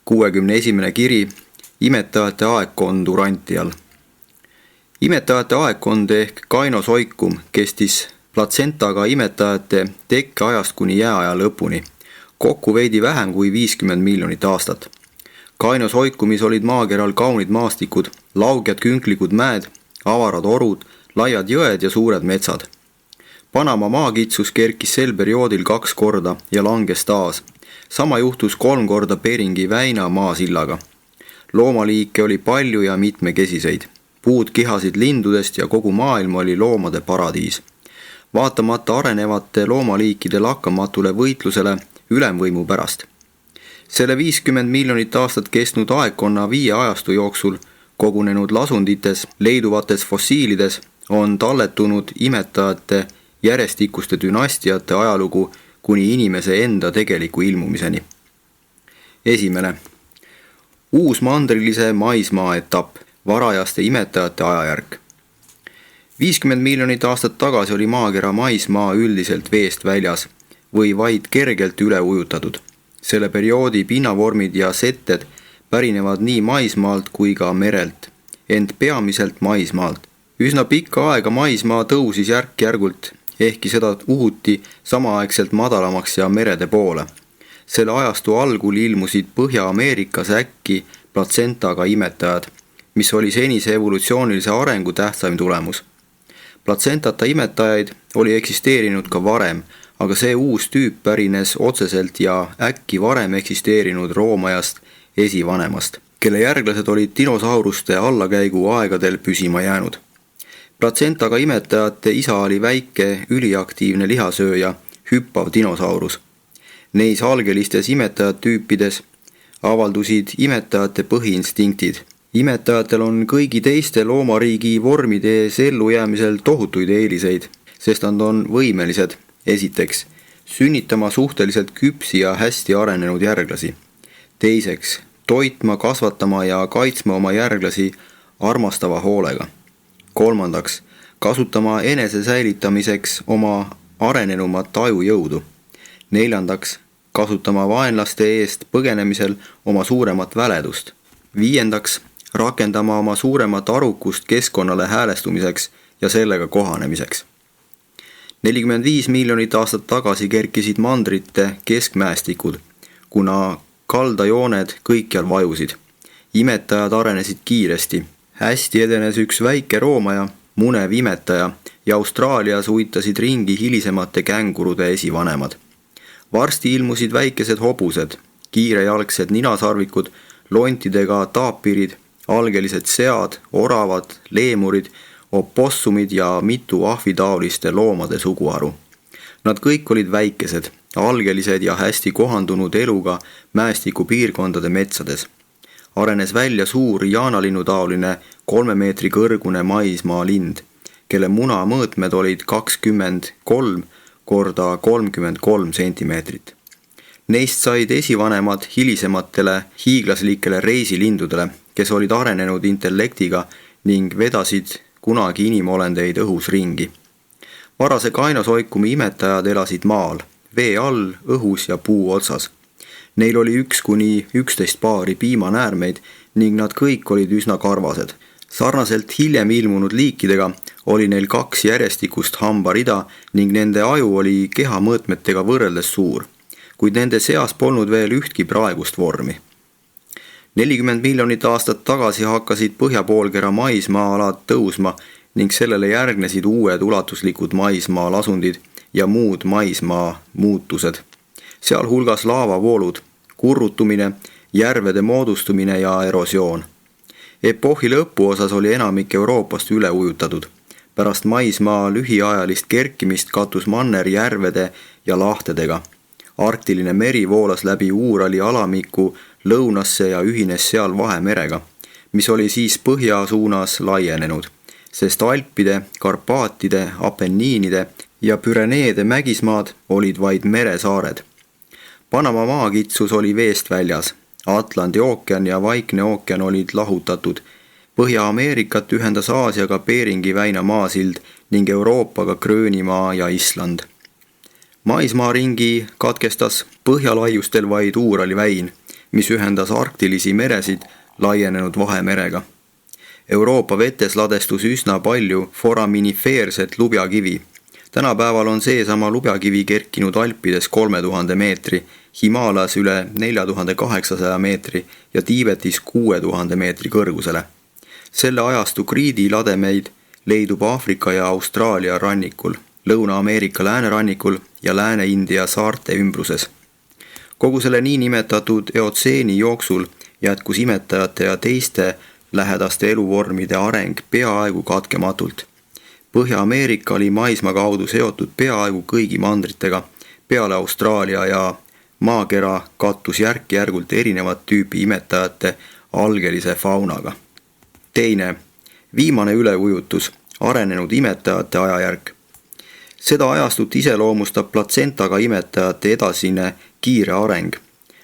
61. kiri imetajate aegkond Urantial. Imetajate aegkond ehk kainosoikum kestis platsentaga imetajate tekkeajast kuni jääaja lõpuni, kokku veidi vähem kui 50 miljonit aastat. Kainosoikumis olid maakeral kaunid maastikud, lauged künklikud mäed, avarad orud, laiad jõed ja suured metsad. Panama maakitsus kerkis sel perioodil 2 korda ja langes taas. Sama juhtus 3 korda Beringi väina maasillaga. Loomaliike oli palju ja mitmekesiseid. Puud kihasid lindudest ja kogu maailm oli loomade paradiis. Vaatamata arenevate loomaliikide lakkamatule võitlusele ülemvõimu pärast. Selle 50 miljonit aastat kestnud aegkonna 5 ajastu jooksul kogunenud lasundites leiduvates fossiilides on talletunud imetajate järjestikuste dünastiate ajalugu kuni inimese enda tegeliku ilmumiseni. 1. Uusmandrilise maismaa etapp, varajaste imetajate ajajärk. 50 miljonit aastat tagasi oli maakera maismaa üldiselt veest väljas või vaid kergelt üle ujutatud. Selle perioodi pinnavormid ja setted pärinevad nii maismaalt kui ka merelt, ent peamiselt maismaalt. Üsna pikka aega maismaa tõusis järk-järgult, ehkki seda uhuti samaaegselt madalamaks ja merede poole. Selle ajastu algul ilmusid Põhja-Ameerikas äkki platsentaga imetajad, mis oli senise evolutsioonilise arengu tähtsaim tulemus. Platsentata imetajaid oli eksisteerinud ka varem, aga see uus tüüp pärines otseselt ja äkki varem eksisteerinud roomajast esivanemast, kelle järglased olid dinosauruste allakäigu aegadel püsima jäänud. Platsentaga imetajate isa oli väike, üliaktiivne lihasööja, hüppav dinosaurus. Neis algelistes imetajatüüpides avaldusid imetajate põhiinstinktid. Imetajatel on kõigi teiste loomariigi vormide ees ellujäämisel tohutuid eeliseid, sest nad on võimelised, esiteks, sünnitama suhteliselt küpsi ja hästi arenenud järglasi. Teiseks, toitma, kasvatama ja kaitsma oma järglasi armastava hoolega. Kolmandaks, kasutama enese säilitamiseks oma arenenumat ajujõudu. Neljandaks, kasutama vaenlaste eest põgenemisel oma suuremat väledust. Viiendaks, rakendama oma suuremat arukust keskkonnale häälestumiseks ja sellega kohanemiseks. 45 miljonit aastat tagasi kerkisid mandrite keskmäestikud, kuna kaldajooned kõikjal vajusid. Imetajad arenesid kiiresti. Hästi edenes üks väike roomaja, munev imetaja ja Austraalias uitasid ringi hilisemate kängurude esivanemad. Varsti ilmusid väikesed hobused, kiirejalgsed ninasarvikud, lontidega taapirid, algelised sead, oravad, leemurid, opossumid ja mitu ahvitaoliste loomade suguharu. Nad kõik olid väikesed, algelised ja hästi kohandunud eluga mäestiku piirkondade metsades. Arenes välja suur jaanalinnutaoline 3 meetri kõrgune maismaa lind, kelle muna mõõtmed olid 23 korda 33 sentimeetrit. Neist said esivanemad hilisematele hiiglaslikele reisilindudele, kes olid arenenud intellektiga ning vedasid kunagi inimolendeid õhus ringi. Varase kainosoikumi imetajad elasid maal, vee all, õhus ja puu otsas. Neil oli 1–11 paari piimanäärmeid ning nad kõik olid üsna karvased. Sarnaselt hiljem ilmunud liikidega oli neil 2 järjestikust hambarida ning nende aju oli keha mõõtmetega võrreldes suur, kuid nende seas polnud veel ühtki praegust vormi. 40 miljonit aastat tagasi hakkasid põhjapoolkera maismaa-alad tõusma ning sellele järgnesid uued ulatuslikud maismaa lasundid ja muud maismaa muutused, sealhulgas laavavoolud, kurrutumine, järvede moodustumine ja erosioon. Epohhi lõpuosas oli enamik Euroopast üle ujutatud. Pärast maismaa lühiajalist kerkimist katus manner järvede ja lahtedega. Arktiline meri voolas läbi Uurali alamiku lõunasse ja ühines seal Vahemerega, mis oli siis põhja suunas laienenud, sest Alpide, Karpaatide, Apenniinide ja Püreneede mägismaad olid vaid meresaared. Panama maakitsus oli veest väljas, Atlandi ookean ja Vaikne ookean olid lahutatud, Põhja-Ameerikat ühendas Aasiaga Beringi väina maasild ning Euroopaga Gröönimaa ja Island. Maismaaringi katkestas põhjalaiustel vaid Uurali väin, mis ühendas arktilisi meresid laienenud Vahemerega. Euroopa vetes ladestus üsna palju foraminifeerset lubjakivi. Tänapäeval on seesama lubjakivi kerkinud Alpides 3000 meetri, Himaalajas üle 4800 meetri ja Tiibetis 6000 meetri kõrgusele. Selle ajastu kriidilademeid leidub Aafrika ja Austraalia rannikul, Lõuna-Ameerika läänerannikul ja Lääne-India saarte ümbruses. Kogu selle niinimetatud eotseeni jooksul jätkus imetajate ja teiste lähedaste eluvormide areng peaaegu katkematult. Põhja-Ameerika oli maismaa kaudu seotud peaaegu kõigi mandritega, peale Austraalia ja maakera kattus järk-järgult erinevat tüüpi imetajate algelise faunaga. Teine, viimane üleujutus, arenenud imetajate ajajärk. Seda ajastut iseloomustab platsentaga imetajate edasine kiire areng.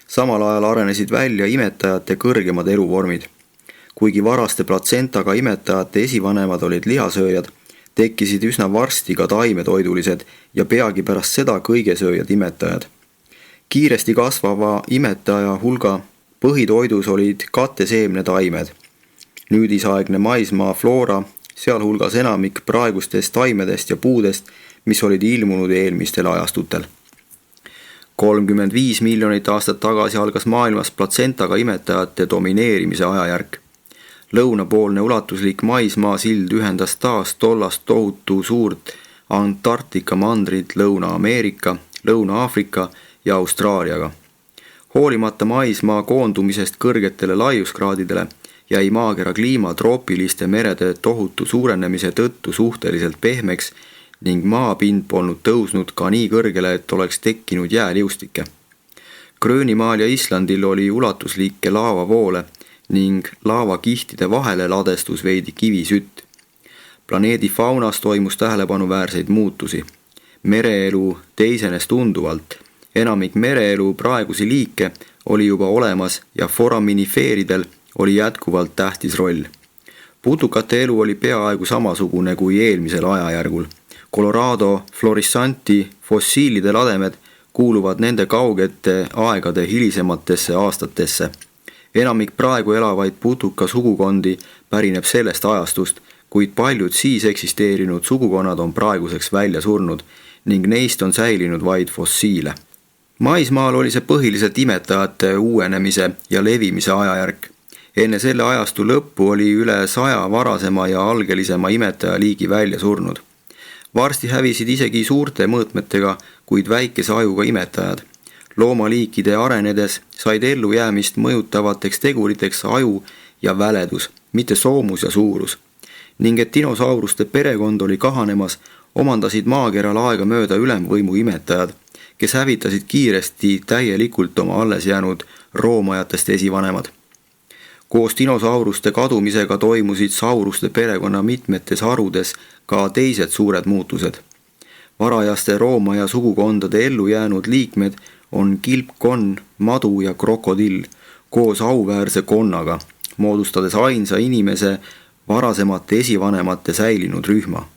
Samal ajal arenesid välja imetajate kõrgemad eluvormid. Kuigi varaste platsentaga imetajate esivanemad olid lihasööjad, tekkisid üsna varsti ka taimetoidulised ja peagi pärast seda kõigesööjad imetajad. Kiiresti kasvava imetaja hulga põhitoidus olid katteseemne taimed. Nüüdisaegne maismaa floora, sealhulgas enamik praegustest taimedest ja puudest, mis olid ilmunud eelmistel ajastutel. 35 miljonit aastat tagasi algas maailmas platsentaga imetajate domineerimise ajajärk. Lõunapoolne ulatuslik maismaasild ühendas taas tollast tohutu suurt Antarktika mandrit Lõuna-Ameerika, Lõuna-Aafrika ja Austraaliaga. Hoolimata maismaa koondumisest kõrgetele laiuskraadidele jäi maakera kliima troopiliste merede tohutu suurenemise tõttu suhteliselt pehmeks ning maapind polnud tõusnud ka nii kõrgele, et oleks tekkinud jääliustike. Gröönimaal ja Islandil oli ulatuslikke laavavoole ning laavakihtide vahele ladestus veidi kivisütt. Planeedi faunas toimus tähelepanuväärseid muutusi. Mereelu teisenes tunduvalt. Enamik mereelu praegusi liike oli juba olemas ja foraminifeeridel oli jätkuvalt tähtis roll. Putukate elu oli peaaegu samasugune kui eelmisel ajajärgul. Colorado florissanti fossiilide lademed kuuluvad nende kaugete aegade hilisematesse aastatesse. Enamik praegu elavaid putuka sugukondi pärineb sellest ajastust, kuid paljud siis eksisteerinud sugukonnad on praeguseks välja surnud ning neist on säilinud vaid fossiile. Maismaal oli see põhiliselt imetajate uuenemise ja levimise ajajärk. Enne selle ajastu lõppu oli üle 100 varasema ja algelisema imetajaliigi välja surnud. Varsti hävisid isegi suurte mõõtmetega, kuid väikese ajuga imetajad. Loomaliikide arenedes said ellujäämist mõjutavateks teguriteks aju ja väledus, mitte soomus ja suurus. Ning et dinosauruste perekond oli kahanemas, omandasid maakeral aega mööda ülemvõimu imetajad, kes hävitasid kiiresti täielikult oma alles jäänud roomajatest esivanemad. Koos dinosauruste kadumisega toimusid sauruste perekonna mitmetes harudes ka teised suured muutused. Varajaste roomaja sugukondade ellu jäänud liikmed on kilpkonn, madu ja krokodill koos auväärse konnaga, moodustades ainsa inimese varasemate esivanemate säilinud rühma.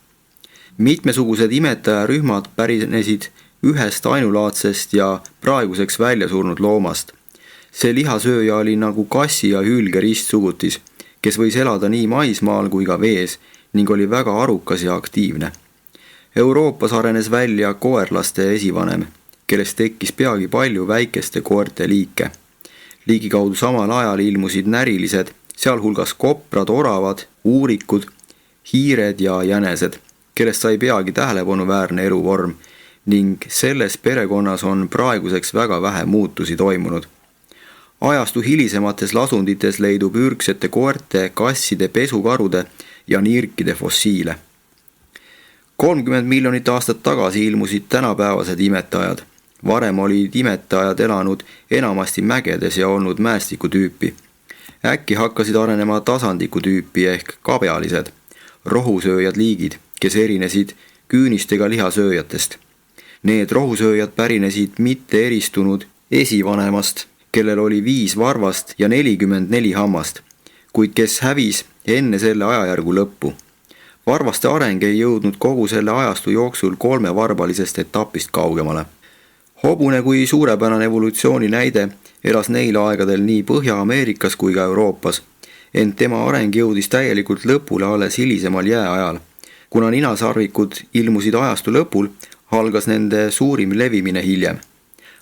Mitmesugused imetajarühmad pärinesid ühest ainulaadsest ja praeguseks välja surnud loomast. See lihasööja oli nagu kassi ja hülge ristsugutis, kes võis elada nii maismaal kui ka vees ning oli väga arukas ja aktiivne. Euroopas arenes välja koerlaste esivanem, kellest tekkis peagi palju väikeste koerte liike. Ligikaudu samal ajal ilmusid närilised, sealhulgas koprad, oravad, uurikud, hiired ja jänesed, kellest sai peagi tähelepanuväärne eluvorm ning selles perekonnas on praeguseks väga vähe muutusi toimunud. Ajastu hilisemates lasundites leidub ürgsete koerte, kasside, pesukarude ja nirkide fossiile. 30 miljonit aastat tagasi ilmusid tänapäevased imetajad. Varem olid imetajad elanud enamasti mägedes ja olnud mäestikutüüpi. Äkki hakkasid arenema tasandikutüüpi ehk kabealised, rohusööjad liigid, kes erinesid küünistega lihasööjatest. Need rohusööjad pärinesid mitte eristunud esivanemast, kellel oli 5 varvast ja 44 hammast, kuid kes hävis enne selle ajajärgu lõppu. Varvaste areng ei jõudnud kogu selle ajastu jooksul 3-varbalisest etapist kaugemale. Hobune kui suurepärane evolutsiooni näide elas neil aegadel nii Põhja-Ameerikas kui ka Euroopas, ent tema areng jõudis täielikult lõpule alles hilisemal jääajal. Kuna ninasarvikud ilmusid ajastu lõpul, algas nende suurim levimine hiljem.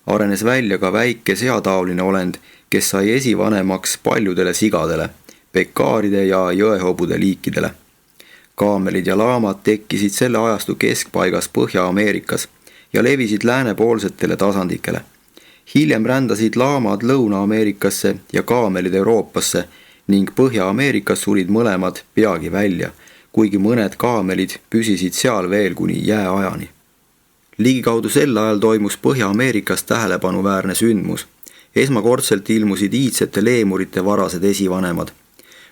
Arenes välja ka väike seataoline olend, kes sai esivanemaks paljudele sigadele, pekaaride ja jõehobude liikidele. Kaamelid ja laamad tekkisid selle ajastu keskpaigas Põhja-Ameerikas ja levisid läänepoolsetele tasandikele. Hiljem rändasid laamad Lõuna-Ameerikasse ja kaamelid Euroopasse ning Põhja-Ameerikas surid mõlemad peagi välja, kuigi mõned kaamelid püsisid seal veel kuni jääajani. Ligikaudu sel ajal toimus Põhja-Ameerikas tähelepanuväärne sündmus. Esmakordselt ilmusid iidsete leemurite varased esivanemad.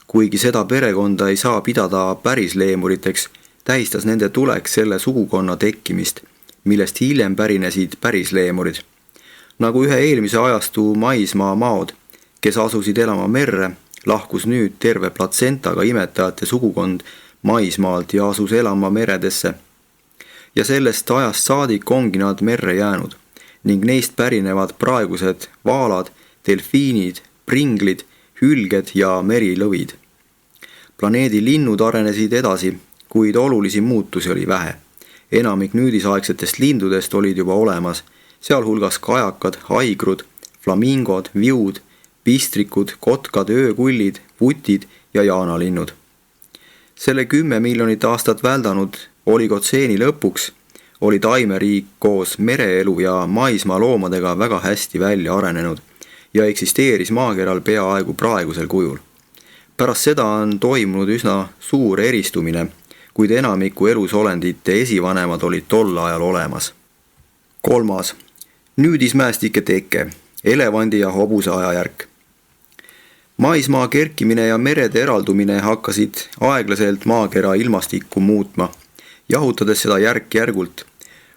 Kuigi seda perekonda ei saa pidada päris leemuriteks, tähistas nende tulek selle sugukonna tekkimist, millest hiljem pärinesid päris leemurid. Nagu ühe eelmise ajastu maismaa maod, kes asusid elama merre, lahkus nüüd terve platsentaga imetajate sugukond maismaalt ja asus elama meredesse. Ja sellest ajast saadik ongi nad merre jäänud ning neist pärinevad praegused vaalad, delfiinid, pringlid, hülged ja merilõvid. Planeedi linnud arenesid edasi, kuid olulisi muutusi oli vähe. Enamik nüüdisaegsetest lindudest olid juba olemas, sealhulgas kajakad, haigrud, flamingod, viud, pistrikud, kotkad, öökullid, vutid ja jaanalinnud. Selle 10 miljonit aastat väldanud oligotseeni lõpuks oli taimeriik koos mereelu ja maismaa loomadega väga hästi välja arenenud ja eksisteeris maakeral peaaegu praegusel kujul. Pärast seda on toimunud üsna suur eristumine, kuid enamiku elusolendite esivanemad olid tol ajal olemas. 3. Nüüdismäestike teke, elevandi ja hobuse ajajärk. Maismaa kerkimine ja merede eraldumine hakkasid aeglaselt maakera ilmastikku muutma, jahutades seda järk-järgult,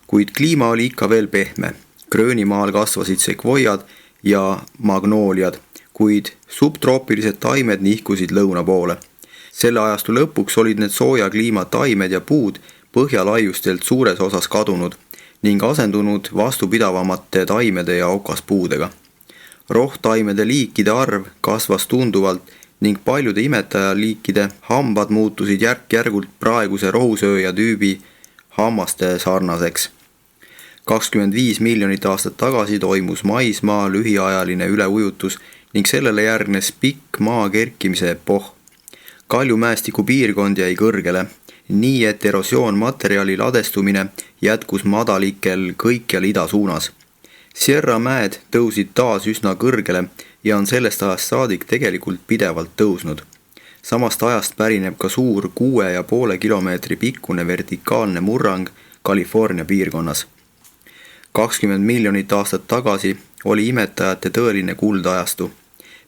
kuid kliima oli ikka veel pehme. Gröönimaal kasvasid sekvoiad ja magnooliad, kuid subtroopilised taimed nihkusid lõuna poole. Selle ajastu lõpuks olid need sooja kliima taimed ja puud põhjalaiustelt suures osas kadunud ning asendunud vastupidavamate taimede ja okaspuudega. Rohtaimede liikide arv kasvas tunduvalt ning paljude imetajaliikide hambad muutusid järk-järgult praeguse rohusööja tüübi hammaste sarnaseks. 25 miljonit aastat tagasi toimus maismaa lühiajaline üleujutus ning sellele järgnes pikk maa kerkimise epohh. Kaljumäestiku piirkond jäi kõrgele, nii et erosioonmaterjali ladestumine jätkus madalikel kõikjal ida suunas. Sierra mäed tõusid taas üsna kõrgele ja on sellest ajast saadik tegelikult pidevalt tõusnud. Samast ajast pärineb ka suur 6,5 kilomeetri pikkune vertikaalne murrang California piirkonnas. 20 miljonit aastat tagasi oli imetajate tõeline kuldajastu.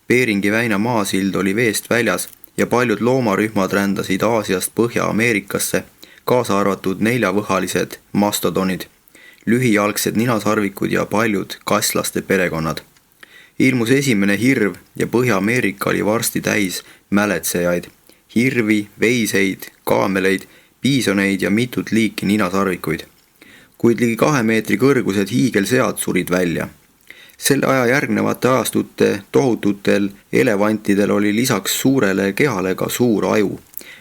Beringi väina maasild oli veest väljas ja paljud loomarühmad rändasid Aasiast Põhja-Ameerikasse, kaasa arvatud 4-võhalised mastodonid, lühijalgsed ninasarvikud ja paljud kasslaste perekonnad. Ilmus esimene hirv ja Põhja-Ameerika oli varsti täis mäletsejaid, hirvi, veiseid, kaameleid, piisoneid ja mitut liiki ninasarvikuid. Kuid ligi 2 meetri kõrgused hiigelsead surid välja. Selle aja järgnevate ajastute tohututel elevantidel oli lisaks suurele kehale ka suur aju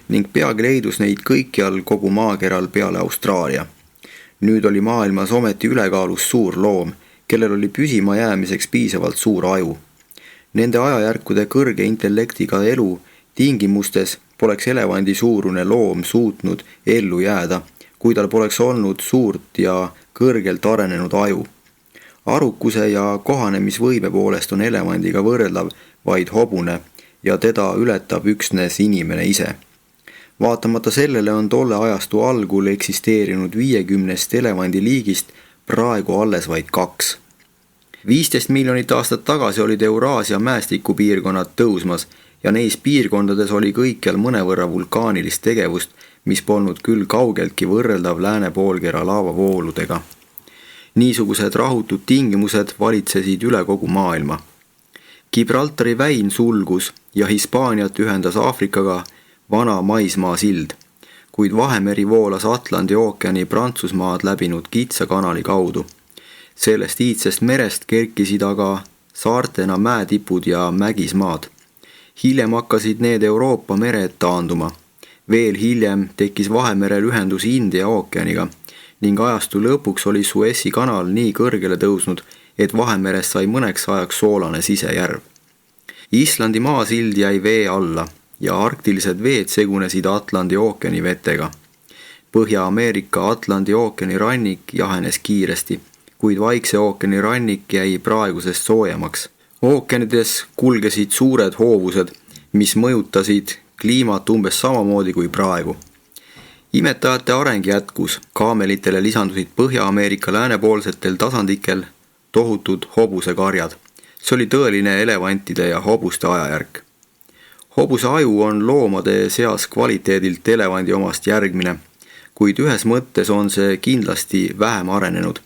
ning peagi leidus neid kõikjal kogu maakeral peale Austraalia. Nüüd oli maailmas ometi ülekaalus suur loom, kellel oli püsima jäämiseks piisavalt suur aju. Nende ajajärkude kõrge intellektiga elu tingimustes poleks elevandi suurune loom suutnud ellu jääda, kui tal poleks olnud suurt ja kõrgelt arenenud aju. Arukuse ja kohanemisvõime poolest on elevandiga võrreldav vaid hobune ja teda ületab üksnes inimene ise. Vaatamata sellele on tolle ajastu algul eksisteerinud 50 elevandiliigist praegu alles vaid 2. 15 miljonit aastat tagasi olid Euraasia mäestikupiirkonnad tõusmas ja neis piirkondades oli kõikjal mõnevõrra vulkaanilist tegevust, mis polnud küll kaugeltki võrreldav lääne poolkera laavavooludega. Niisugused rahutud tingimused valitsesid üle kogu maailma. Gibraltari väin sulgus ja Hispaaniat ühendas Aafrikaga vana maismaa sild, kuid Vahemeri voolas Atlandi ookeani Prantsusmaad läbinud kitsa kanali kaudu. Sellest iidsest merest kerkisid aga saartena mäetipud ja mägismaad. Hiljem hakkasid need Euroopa mered taanduma. Veel hiljem tekkis Vahemerel ühendus India ookeaniga ning ajastu lõpuks oli Suessi kanal nii kõrgele tõusnud, et Vahemerest sai mõneks ajaks soolane sisejärv. Islandi maasild jäi vee alla ja arktilised veed segunesid Atlandi ookeani vetega. Põhja-Ameerika Atlandi ookeani rannik jahenes kiiresti, kuid Vaikse ookeani rannik jäi praegusest soojemaks. Ookeanides kulgesid suured hoovused, mis mõjutasid kliimat umbes samamoodi kui praegu. Imetajate areng jätkus, kaamelitele lisandusid Põhja-Ameerika läänepoolsetel tasandikel tohutud hobusekarjad. See oli tõeline elevantide ja hobuste ajajärk. Hobuse aju on loomade seas kvaliteedilt elevandi omast järgmine, kuid ühes mõttes on see kindlasti vähem arenenud,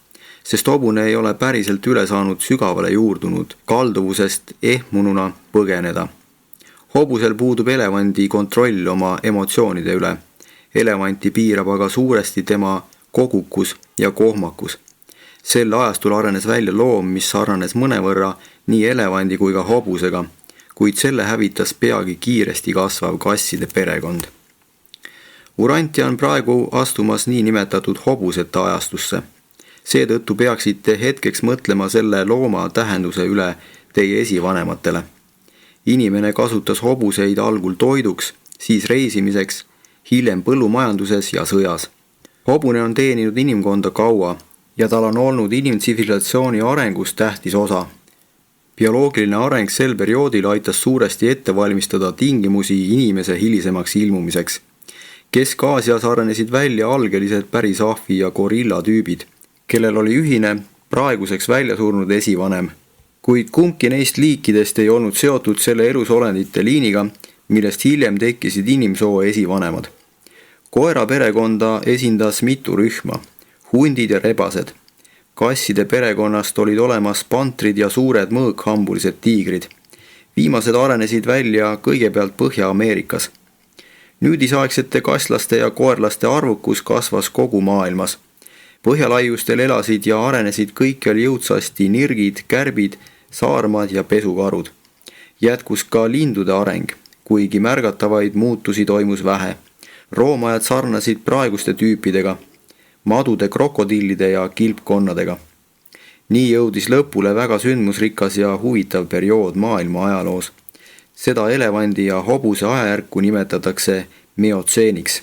sest hobune ei ole päriselt üle saanud sügavale juurdunud kalduvusest ehmununa põgeneda. Hobusel puudub elevandi kontroll oma emotsioonide üle. Elevanti piirab aga suuresti tema kogukus ja kohmakus. Sel ajastul arenes välja loom, mis sarnanes mõnevõrra nii elevandi kui ka hobusega, kuid selle hävitas peagi kiiresti kasvav kasside perekond. Urantia on praegu astumas nii nimetatud hobusete ajastusse. Seetõttu peaksite hetkeks mõtlema selle looma tähenduse üle teie esivanematele. Inimene kasutas hobuseid algul toiduks, siis reisimiseks, hiljem põllumajanduses ja sõjas. Hobune on teeninud inimkonda kaua ja tal on olnud inimtsivilisatsiooni arengus tähtis osa. Bioloogiline areng sel perioodil aitas suuresti ette valmistada tingimusi inimese hilisemaks ilmumiseks. Kesk-Aasias arenesid välja algelised pärisahvi ja gorilla tüübid, kellel oli ühine praeguseks välja surnud esivanem. Kuid kumbki neist liikidest ei olnud seotud selle elusolendite liiniga, millest hiljem tekkisid inimsoo esivanemad. Koera perekonda esindas mitu rühma, hundid ja rebased. Kasside perekonnast olid olemas pantrid ja suured mõõkhambulised tiigrid. Viimased arenesid välja kõigepealt Põhja-Ameerikas. Nüüdisaegsete kasslaste ja koerlaste arvukus kasvas kogu maailmas. Põhjalaiustel elasid ja arenesid kõikjal jõudsasti nirgid, kärbid, saarmad ja pesukarud. Jätkus ka lindude areng, kuigi märgatavaid muutusi toimus vähe. Roomajad sarnasid praeguste tüüpidega, madude, krokodillide ja kilpkonnadega. Nii jõudis lõpule väga sündmusrikas ja huvitav periood maailma ajaloos. Seda elevandi ja hobuse ajajärku nimetatakse meotseeniks.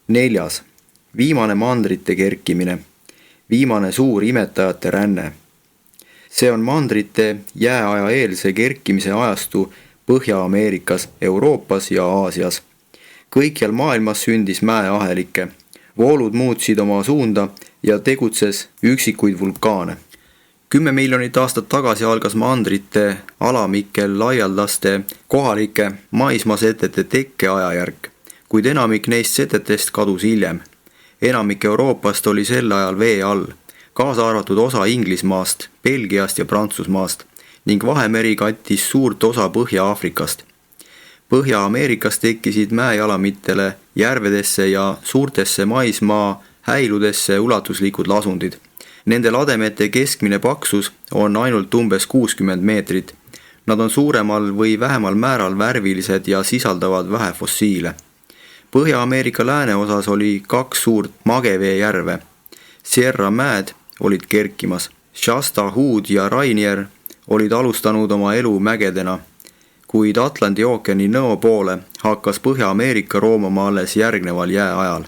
4. Viimane mandrite kerkimine. Viimane suur imetajate ränne. See on mandrite jääaja eelse kerkimise ajastu Põhja-Ameerikas, Euroopas ja Aasias. Kõikjal maailmas sündis mäeahelikke. Voolud muutsid oma suunda ja tegutses üksikuid vulkaane. 10 miljonit aastat tagasi algas mandrite alamikel laialdaste kohalike maismaasetete tekke ajajärk, kuid enamik neist setetest kadus hiljem. Enamik Euroopast oli sel ajal vee all, kaasa arvatud osa Inglismaast, Belgiast ja Prantsusmaast ning Vahemeri kattis suurt osa Põhja-Aafrikast. Põhja-Ameerikas tekkisid mäejalamitele järvedesse ja suurtesse maismaa häiludesse ulatuslikud lasundid. Nende lademete keskmine paksus on ainult umbes 60 meetrit. Nad on suuremal või vähemal määral värvilised ja sisaldavad vähe fossiile. Põhja-Ameerika lääneosas oli 2 suurt mageveejärve. Sierra mäed olid kerkimas. Shasta, Hood ja Rainier olid alustanud oma elu mägedena, kuid Atlandi ookeani nõo poole hakkas Põhja-Ameerika roomama alles järgneval jääajal.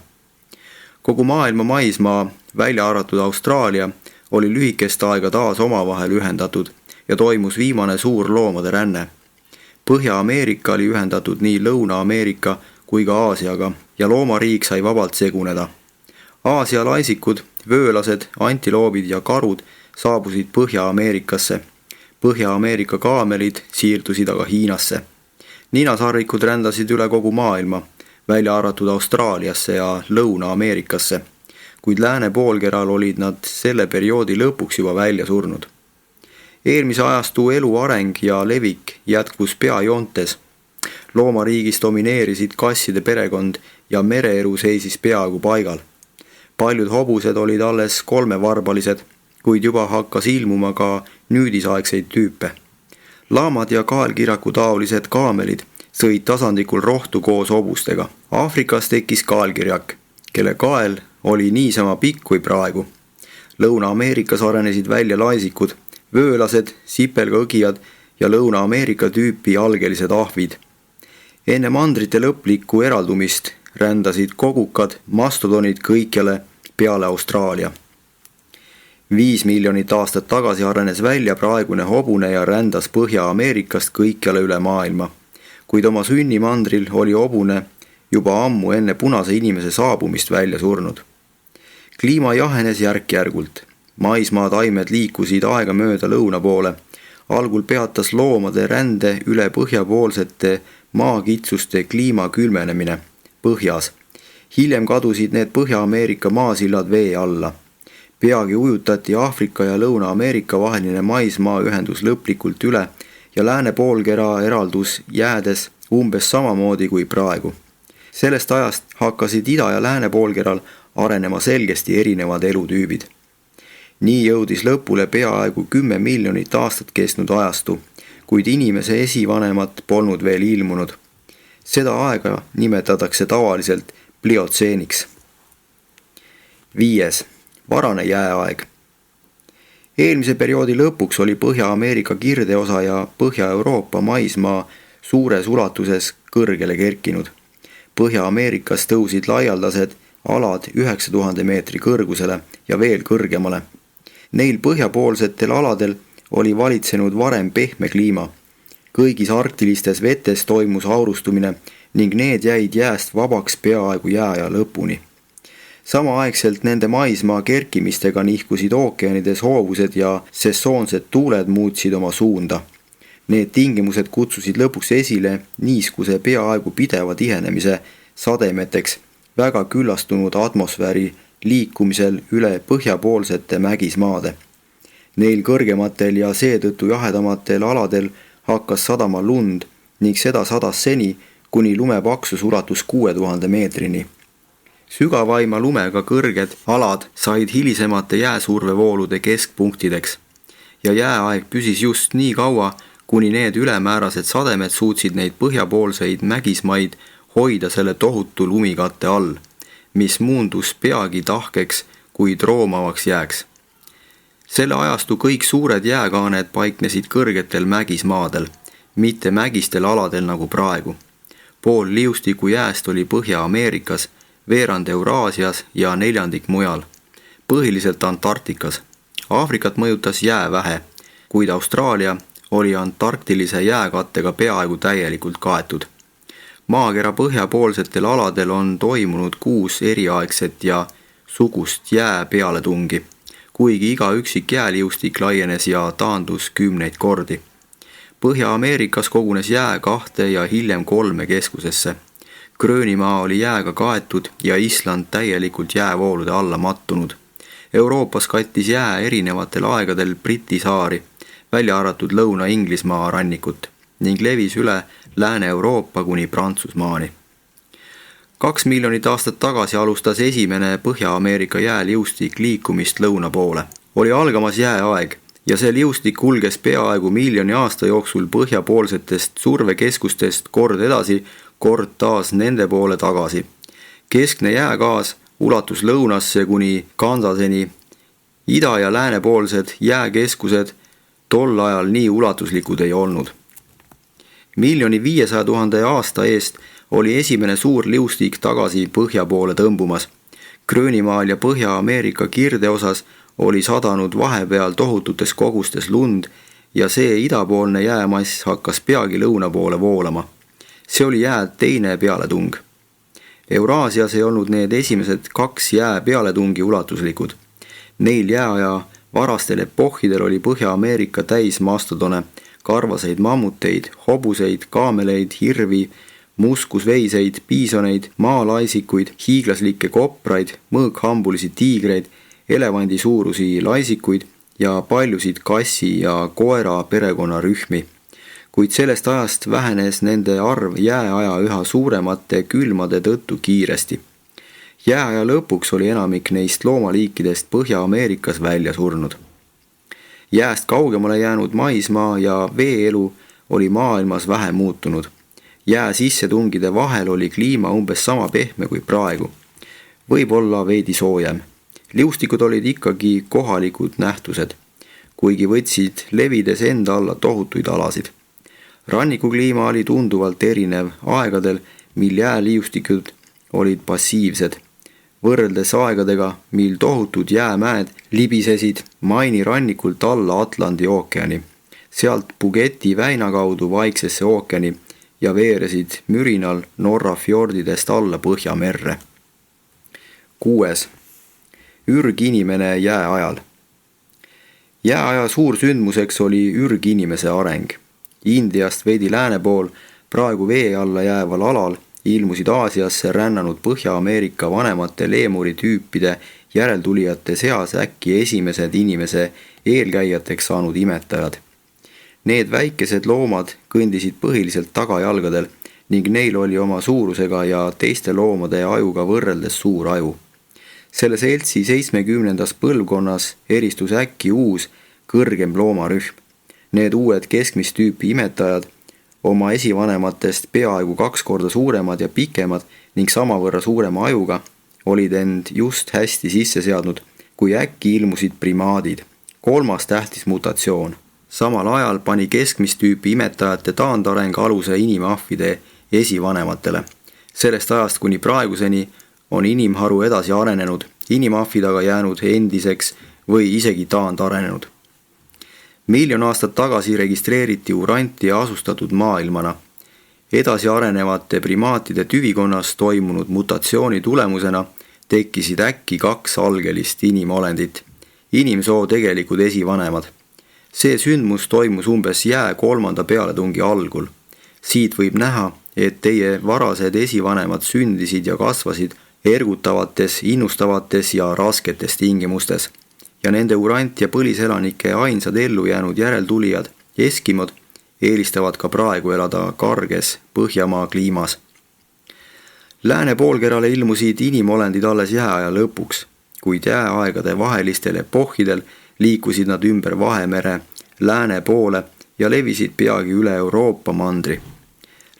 Kogu maailma maismaa, välja arvatud Austraalia, oli lühikest aega taas omavahel ühendatud ja toimus viimane suur loomade ränne. Põhja-Ameerika oli ühendatud nii Lõuna-Ameerika kui ka Aasiaga ja loomariik sai vabalt seguneda. Aasia laisikud, vöölased, antiloobid ja karud saabusid Põhja-Ameerikasse. Põhja-Ameerika kaamelid siirdusid aga Hiinasse. Ninasarvikud rändasid üle kogu maailma, välja arvatud Austraaliasse ja Lõuna-Ameerikasse, kuid lääne poolkeral olid nad selle perioodi lõpuks juba välja surnud. Eelmise ajastu elu areng ja levik jätkus peajoontes. Loomariigis domineerisid kasside perekond ja mereelu seisis peaaegu paigal. Paljud hobused olid alles 3-varbalised, kuid juba hakkas ilmuma ka nüüdisaegseid tüüpe. Laamad ja kaelkirjaku taolised kaamelid sõid tasandikul rohtu koos hobustega. Aafrikas tekkis kaelkirjak, kelle kael oli niisama pikk kui praegu. Lõuna-Ameerikas arenesid välja laisikud, vöölased, sipelgaõgijad ja Lõuna-Ameerika tüüpi algelised ahvid. Enne mandrite lõplikku eraldumist rändasid kogukad mastodonid kõikjale peale Austraalia. 5 miljonit aastat tagasi arenes välja praegune hobune ja rändas Põhja-Ameerikast kõikjale üle maailma, kuid oma sünnimandril oli hobune juba ammu enne punase inimese saabumist välja surnud. Kliima jahenes järk-järgult. Maismaa taimed liikusid aegamööda lõuna poole. Algul peatas loomade rände üle põhjapoolsete maakitsuste kliima külmenemine põhjas. Hiljem kadusid need Põhja-Ameerika maasillad vee alla. Peagi ujutati Aafrika ja Lõuna-Ameerika vaheline maismaaühendus lõplikult üle ja lääne poolkera eraldus jäädes umbes samamoodi kui praegu. Sellest ajast hakkasid ida- ja lääne poolkeral arenema selgesti erinevad elutüübid. Nii jõudis lõpule peaaegu 10 miljonit aastat kestnud ajastu, kuid inimese esivanemad polnud veel ilmunud. Seda aega nimetatakse tavaliselt pliotseeniks. 5. Varane jääaeg. Eelmise perioodi lõpuks oli Põhja-Ameerika kirdeosa ja Põhja-Euroopa maismaa suures ulatuses kõrgele kerkinud. Põhja-Ameerikas tõusid laialdased alad 9000 meetri kõrgusele ja veel kõrgemale. Neil põhjapoolsetel aladel oli valitsenud varem pehme kliima. Kõigis arktilistes vetes toimus aurustumine ning need jäid jääst vabaks peaaegu jääaja lõpuni. Samaaegselt nende maismaa kerkimistega nihkusid ookeanides hoovused ja sessoonsed tuuled muutsid oma suunda. Need tingimused kutsusid lõpuks esile niiskuse peaaegu pideva tihenemise sademeteks väga küllastunud atmosfääri liikumisel üle põhjapoolsete mägismaade. Neil kõrgematel ja seetõttu jahedamatel aladel hakkas sadama lund ning seda sadas seni, kuni lumepaksus ulatus 6000 meetrini. Sügavaima lumega kõrged alad said hilisemate jääsurvevoolude keskpunktideks ja jääaeg püsis just nii kaua, kuni need ülemäärased sademed suutsid neid põhjapoolseid mägismaid hoida selle tohutu lumikatte all, mis muundus peagi tahkeks kui roomavaks jääks. Selle ajastu kõik suured jääkaaned paiknesid kõrgetel mägismaadel, mitte mägistel aladel nagu praegu. Pool liustiku jääst oli Põhja-Ameerikas, veerand Euraasias ja 1/4 mujal, põhiliselt Antarktikas. Aafrikat mõjutas jää vähe, kuid Austraalia oli antarktilise jääkattega peaaegu täielikult kaetud. Maakera põhjapoolsetel aladel on toimunud 6 eriaegset ja sugust jää pealetungi, kuigi iga üksik jääliustik laienes ja taandus 10 kordi. Põhja-Ameerikas kogunes jää 2 ja hiljem 3 keskusesse. Gröönimaa oli jääga kaetud ja Island täielikult jäävoolude alla mattunud. Euroopas kattis jää erinevatel aegadel Briti saari, välja arvatud Lõuna-Inglismaa rannikut, ning levis üle Lääne-Euroopa kuni Prantsusmaani. 2 miljonit aastat tagasi alustas esimene Põhja-Ameerika jääliustik liikumist lõuna poole. Oli algamas jääaeg ja see liustik kulges peaaegu miljoni aasta jooksul põhjapoolsetest survekeskustest kord edasi, kord taas nende poole tagasi. Keskne jäägaas ulatus lõunasse kuni Kansaseni. Ida- ja läänepoolsed jääkeskused tol ajal nii ulatuslikud ei olnud. 1 500 000 aasta eest oli esimene suur liustik tagasi põhja poole tõmbumas. Gröönimaal ja Põhja-Ameerika kirdeosas oli sadanud vahepeal tohututes kogustes lund ja see idapoolne jäämass hakkas peagi lõuna poole voolama. See oli jää teine pealetung. Euraasias ei olnud need esimesed 2 jää pealetungi ulatuslikud. Neil jääaja varastel epohhidel oli Põhja-Ameerika täis mastodone, karvaseid mammuteid, hobuseid, kaameleid, hirvi, muskusveiseid, piisoneid, maalaisikuid, hiiglaslikke kopraid, mõõkhambulisi tiigreid, elevandi suurusi laisikuid ja paljusid kassi ja koera perekonnarühmi. Kuid sellest ajast vähenes nende arv jääaja üha suuremate külmade tõttu kiiresti. Jääaja lõpuks oli enamik neist loomaliikidest Põhja-Ameerikas välja surnud. Jääst kaugemale jäänud maismaa ja veeelu oli maailmas vähe muutunud. Jää sissetungide vahel oli kliima umbes sama pehme kui praegu. Võib-olla veidi soojem. Liustikud olid ikkagi kohalikud nähtused, kuigi võtsid levides enda alla tohutuid alasid. Rannikukliima oli tunduvalt erinev aegadel, mil jääliustikud olid passiivsed, võrreldes aegadega, mil tohutud jäämäed libisesid Maini rannikult alla Atlandi ookeani, sealt Pugeti väina kaudu Vaiksesse ookeani ja veeresid mürinal Norra fjordidest alla Põhjamerre. 6. Ürginimene jääajal. Jääaja suursündmuseks oli ürginimese areng. Indiast veidi lääne pool, praegu vee alla jääval alal, ilmusid Aasiasse rännanud Põhja-Ameerika vanemate leemuritüüpide järeltulijate seas äkki esimesed inimese eelkäijateks saanud imetajad. Need väikesed loomad kõndisid põhiliselt tagajalgadel ning neil oli oma suurusega ja teiste loomade ajuga võrreldes suur aju. Selle seltsi 70. põlvkonnas eristus äkki uus, kõrgem loomarühm. Need uued keskmist tüüpi imetajad, oma esivanematest peaaegu 2 korda suuremad ja pikemad ning samavõrra suurema ajuga, olid end just hästi sisse seadnud, kui äkki ilmusid primaadid. 3. tähtis mutatsioon. Samal ajal pani keskmist tüüpi imetajate taandareng aluse inimahvide esivanematele. Sellest ajast kuni praeguseni on inimharu edasi arenenud, inimahvid aga jäänud endiseks või isegi taandarenenud. 1 000 000 aastat tagasi registreeriti uranti asustatud maailmana. Edasi arenevate primaatide tüvikonnas toimunud mutatsiooni tulemusena tekkisid äkki 2 algelist inimolendit, inimsoo tegelikud esivanemad. See sündmus toimus umbes jää 3. pealetungi algul. Siit võib näha, et teie varased esivanemad sündisid ja kasvasid ergutavates, innustavates ja rasketes tingimustes. Ja nende urant- ja põliselanike ainsad ellu jäänud järeltulijad, eskimod, eelistavad ka praegu elada karges Põhjamaa kliimas. Lääne poolkerale ilmusid inimolendid alles jääaja lõpuks, kuid jääaegade vahelistel epohhidel liikusid nad ümber Vahemere lääne poole ja levisid peagi üle Euroopa mandri.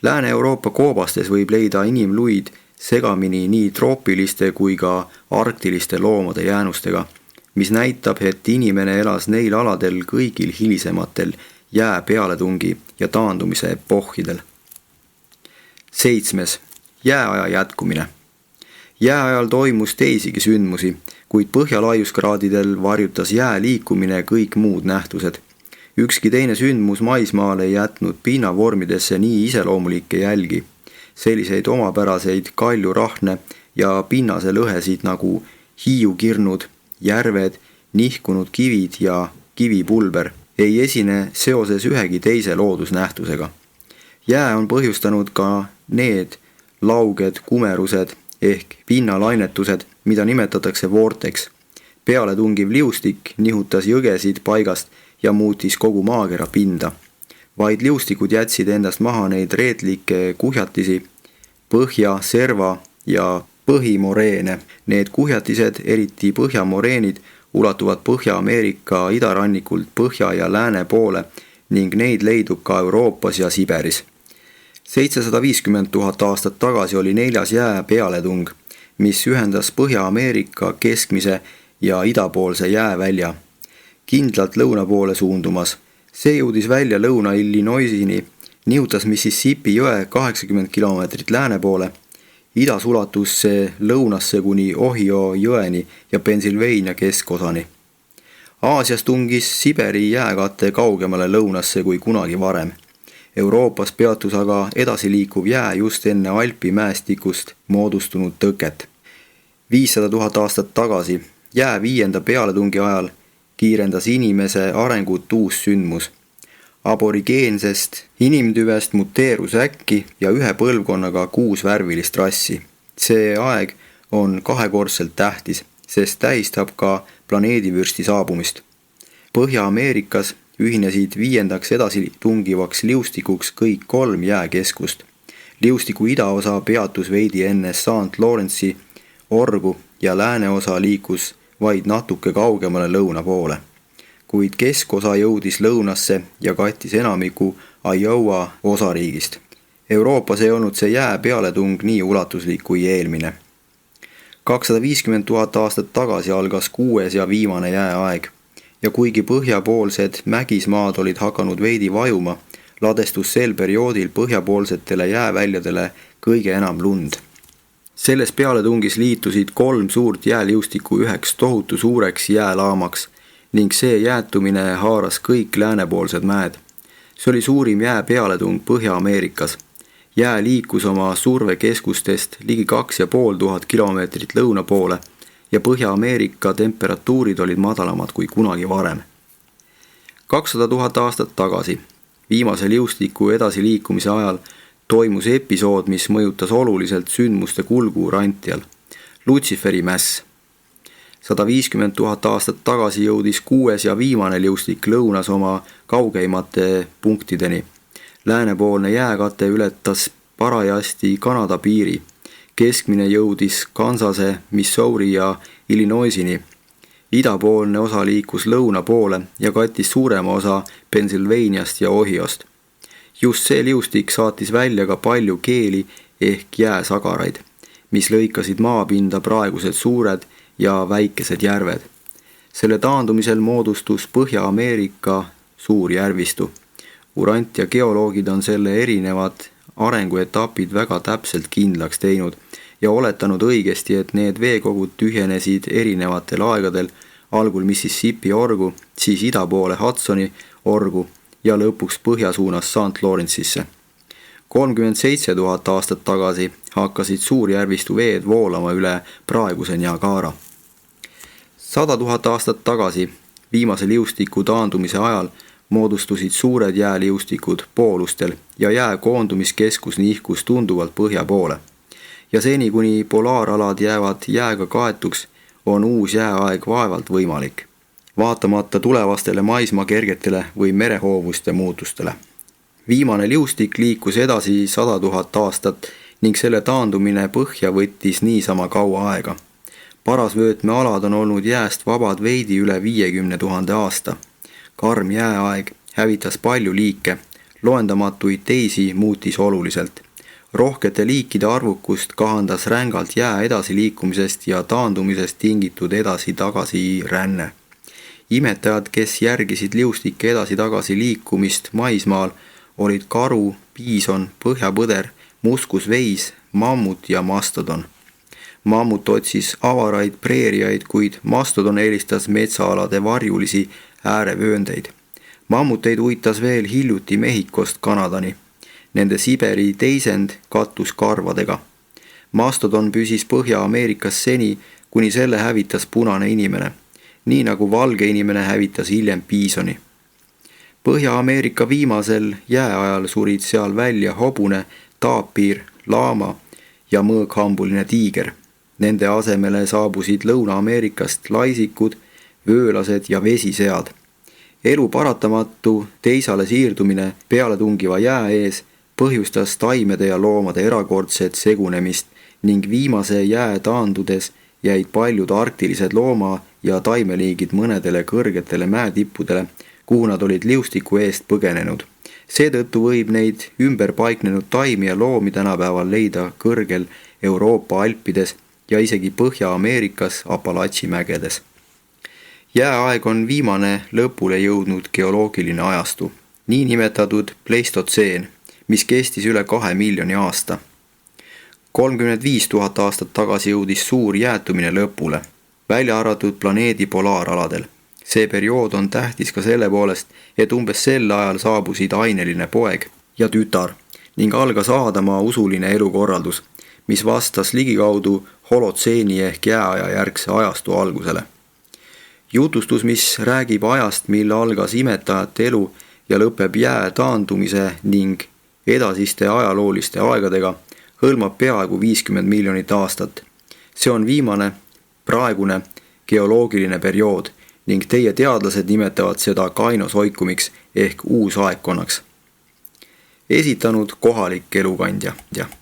Lääne-Euroopa koobastes võib leida inimluid segamini nii troopiliste kui ka arktiliste loomade jäänustega, mis näitab, et inimene elas neil aladel kõigil hilisematel jää pealetungi ja taandumise epohhidel. 7. Jääaja jätkumine. Jääajal toimus teisigi sündmusi, kuid põhjalaiuskraadidel varjutas jää liikumine kõik muud nähtused. Ükski teine sündmus maismaal ei jätnud pinnavormidesse nii iseloomulikke jälgi, selliseid omapäraseid kaljurahne ja pinnase lõhesid nagu hiiukirnud, järved, nihkunud kivid ja kivipulber ei esine seoses ühegi teise loodusnähtusega. Jää on põhjustanud ka need lauged kumerused ehk pinnalainetused, mida nimetatakse voorteks. Pealetungiv liustik nihutas jõgesid paigast ja muutis kogu maakera pinda. Vaid liustikud jätsid endast maha neid reetlikke kuhjatisi, põhja, serva ja põhimoreene. Need kuhjatised, eriti põhjamoreenid, ulatuvad Põhja-Ameerika idarannikult põhja ja lääne poole ning neid leidub ka Euroopas ja Siberis. 750 000 aastat tagasi oli 4. jää pealetung, mis ühendas Põhja-Ameerika keskmise ja idapoolse jäävälja, kindlalt lõuna poole suundumas. See jõudis välja Lõuna-Illinoisini, nihutas Mississippi jõe 80 kilomeetrit lääne poole, idas ulatus see lõunasse kuni Ohio jõeni ja Pennsylvania keskosani. Aasias tungis Siberi jääkate kaugemale lõunasse kui kunagi varem. Euroopas peatus aga edasiliikuv jää just enne Alpi mäestikust moodustunud tõket. 500 000 aastat tagasi, jää 5. pealetungi ajal, kiirendas inimese arengut uus sündmus. Aborigeensest inimtüvest muteerus äkki ja ühe põlvkonnaga 6 värvilist rassi. See aeg on 2-kordselt tähtis, sest tähistab ka planeedivürsti saabumist. Põhja-Ameerikas ühinesid 5. edasi tungivaks liustikuks kõik 3 jääkeskust. Liustiku idaosa peatus veidi enne St. Lawrence'i orgu ja lääneosa liikus vaid natuke kaugemale lõuna poole. kuid keskosa jõudis lõunasse ja kattis enamiku Iowa osariigist. Euroopas ei olnud see jää pealetung nii ulatuslik kui eelmine. 250 000 aastat tagasi algas 6. ja viimane jääaeg ja kuigi põhjapoolsed mägismaad olid hakanud veidi vajuma, ladestus sel perioodil põhjapoolsetele jääväljadele kõige enam lund. Selles pealetungis liitusid 3 suurt jääliustikku üheks tohutu suureks jäälaamaks ning see jäätumine haaras kõik läänepoolsed mäed. See oli suurim jää pealetung Põhja-Ameerikas. Jää liikus oma survekeskustest ligi 2500 kilomeetrit lõuna poole ja Põhja-Ameerika temperatuurid olid madalamad kui kunagi varem. 200 000 aastat tagasi, viimase liustiku edasiliikumise ajal, toimus episood, mis mõjutas oluliselt sündmuste kulgu Urantial, Lutsiferi mäss. 150 000 aastat tagasi jõudis 6. ja viimane liustik lõunas oma kaugeimate punktideni. Läänepoolne jääkate ületas parajasti Kanada piiri. Keskmine jõudis Kansase, Missouri ja Illinoisini. Idapoolne osa liikus lõuna poole ja kattis suurema osa Pennsylvaniast ja Ohiost. Just see liustik saatis välja ka palju keeli ehk jääsagaraid, mis lõikasid maapinda praegused suured ja väikesed järved. Selle taandumisel moodustus Põhja-Ameerika suur järvistu. Urantia geoloogid on selle erinevad arenguetapid väga täpselt kindlaks teinud ja oletanud õigesti, et need veekogud tühjenesid erinevatel aegadel, algul Mississippi orgu, siis ida poole Hudsoni orgu ja lõpuks põhja suunas St. Lawrence'isse. 37 000 aastat tagasi hakkasid suurjärvistu veed voolama üle praeguse Niagara. 100 000 aastat tagasi, viimase liustiku taandumise ajal, moodustusid suured jääliustikud poolustel ja jää koondumiskeskus nihkus tunduvalt põhja poole. Ja seni, kuni polaaralad jäävad jääga kaetuks, on uus jääaeg vaevalt võimalik, vaatamata tulevastele maismaakergetele või merehoovuste muutustele. Viimane liustik liikus edasi 100 000 aastat ning selle taandumine põhja võttis niisama kaua aega. Parasvöötmealad on olnud jääst vabad veidi üle 50 000 aasta. Karm jääaeg hävitas palju liike, loendamatuid teisi muutis oluliselt. Rohkete liikide arvukust kahandas rängalt jää edasiliikumisest ja taandumisest tingitud edasi-tagasi ränne. Imetajad, kes järgisid liustike edasi-tagasi liikumist maismaal, olid karu, piison, põhjapõder, muskusveis, mammut ja mastodon. Mammut otsis avaraid preeriaid, kuid mastodon eelistas metsaalade varjulisi äärevööndeid. Mammuteid uitas veel hiljuti Mehhikost Kanadani. Nende Siberi teisend kattus karvadega. Mastodon püsis Põhja-Ameerikas seni, kuni selle hävitas punane inimene, nii nagu valge inimene hävitas hiljem piisoni. Põhja-Ameerika viimasel jääajal surid seal välja hobune, taapiir, laama ja mõõghambuline tiiger. Nende asemele saabusid Lõuna-Ameerikast laisikud, vöölased ja vesisead. Elu paratamatu teisale siirdumine pealetungiva jää ees põhjustas taimede ja loomade erakordset segunemist ning viimase jää taandudes jäid paljud arktilised looma- ja taimeliigid mõnedele kõrgetele mäetippudele, kuhu nad olid liustiku eest põgenenud. Seetõttu võib neid ümber paiknenud taimi ja loomi tänapäeval leida kõrgel Euroopa Alpides ja isegi Põhja-Ameerikas Apalachi mägedes. Jääaeg on viimane lõpule jõudnud geoloogiline ajastu, nii nimetatud Pleistotseen, mis kestis üle 2 miljoni aasta. 35 000 aastat tagasi jõudis suur jäätumine lõpule, välja arvatud planeedi polaaraladel. See periood on tähtis ka selle poolest, et umbes sel ajal saabusid aineline poeg ja tütar ning algas Aadama usuline elukorraldus, mis vastas ligikaudu holotseeni ehk jääaja järgse ajastu algusele. Jutustus, mis räägib ajast, mil algas imetajate elu ja lõpeb jää taandumise ning edasiste ajalooliste aegadega, hõlmab peaaegu 50 miljonit aastat. See on viimane, praegune geoloogiline periood ning teie teadlased nimetavad seda kainosoikumiks ehk uusaegkonnaks. Esitanud kohalik elukandja.